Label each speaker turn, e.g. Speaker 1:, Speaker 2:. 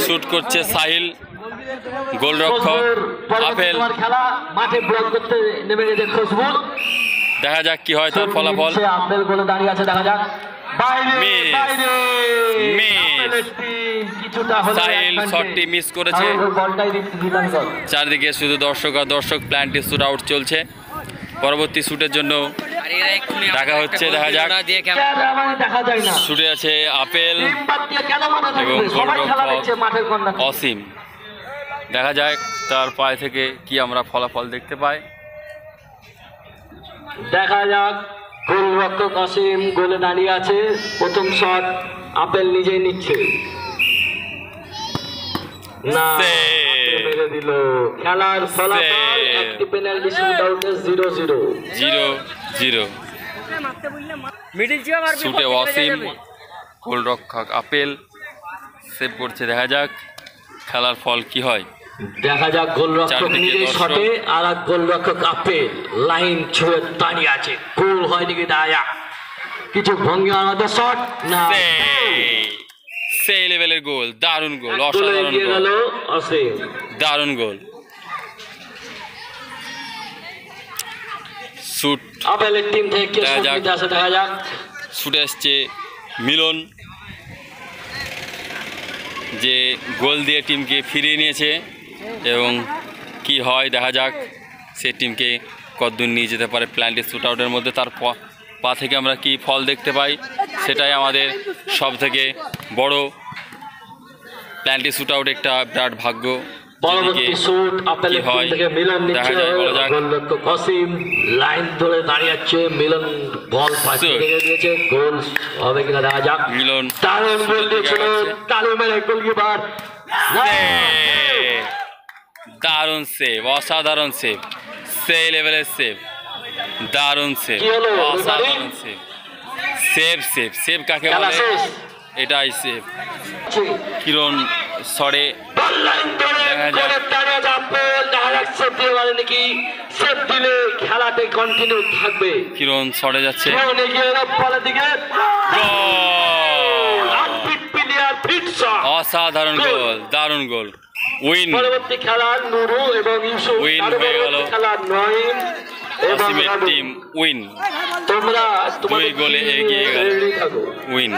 Speaker 1: Shoot করছে সাহিল, গোলরক্ষক apple.
Speaker 2: মাঠে ব্লক করতে নেমে গেছে খুশবু।
Speaker 1: দেখা যাক কি হয় তার ফলাফল।
Speaker 2: আপেল গোলে দাঁড়িয়ে আছে, দেখা যাক।
Speaker 1: সাহিল শটটি মিস করেছে। চারদিকে শুধু দর্শক আর দর্শক, প্ল্যান্টি শুট আউট চলছে। পরবর্তী শুটের জন্য দেখা হচ্ছে, দেখা যাক। শুটে আছে আপেল এবং গোলরক্ষক অসীম। দেখা যাক তার পায়ে থেকে কি আমরা ফলাফল দেখতে পাই।
Speaker 2: দেখা যাক, গোলরক্ষক অসীম গোলে দাঁড়িয়ে আছে। প্রথম শট আপেল নিজেই নিচ্ছে না, মেরে দিল। খেলার ফলাফল একটি পেনাল্টি শুট আউটে
Speaker 1: 0-0। শুটে অসীম, গোলরক্ষক আপেল সেভ করছে। দেখা যাক খেলার ফল কি হয়।
Speaker 2: দেখা যাক, গোলরক্ষক নিজেই শটে, আর এক গোলরক্ষক আপেল লাইন ছুঁয়ে দাঁড়িয়ে আছে। গোল হয়নি কি? দেখা যাক, কিছু ভঙ্গি আমাদের শট না,
Speaker 1: সেই লেভেলের গোল, দারুণ গোল, অসাধারণ গোল, দারুণ গোল। শুট
Speaker 2: আপেলের টিম থেকে দেখা যাক।
Speaker 1: শুটে আসছে মিলন, যে গোল দিয়ে টিমকে ফিরিয়ে নিয়েছে, এবং কি হয় দেখা যাক সে টিমকে কতদূর নিয়ে যেতে পারে প্ল্যান্টি শুট আউটের মধ্যে। তার পা থেকে আমরা কি ফল দেখতে পাই, সেটাই আমাদের সব থেকে বড়। প্ল্যান্টি শুট আউট একটা বিরাট ভাগ্য।
Speaker 2: পরবর্তী শুট আপেলের টিম থেকে মিলন নিচ্ছে। গোলরক্ষক অসীম লাইন ধরে দাঁড়িয়ে আছে। মিলন বল পাশে রেখে দিয়েছে। গোল হবে কিনা দেখা যাক।
Speaker 1: মিলন
Speaker 2: দারুণ গোল দিয়েছিল, তালুমের গোলকিপার।
Speaker 1: দারুণ সেভ, অসাধারণ সেভ, সেই লেভেলের সেভ, দারুণ সেভ, অসাধারণ সেভ। সেভ কাকে বলে? এটাই সেভ। কিরণ সরে দেখা যাক,
Speaker 2: খেলাতে কন্টিনিউ থাকবে।
Speaker 1: কিরণ সরে যাচ্ছে, অসাধারণ গোল, দারুণ গোল, উইন।
Speaker 2: পরবর্তী খেলা নুরু এবং ইউসুফ,
Speaker 1: উইন হয়ে গেল, অসীমের টিম উইন। 2 গোলে এগিয়ে গেল, উইন।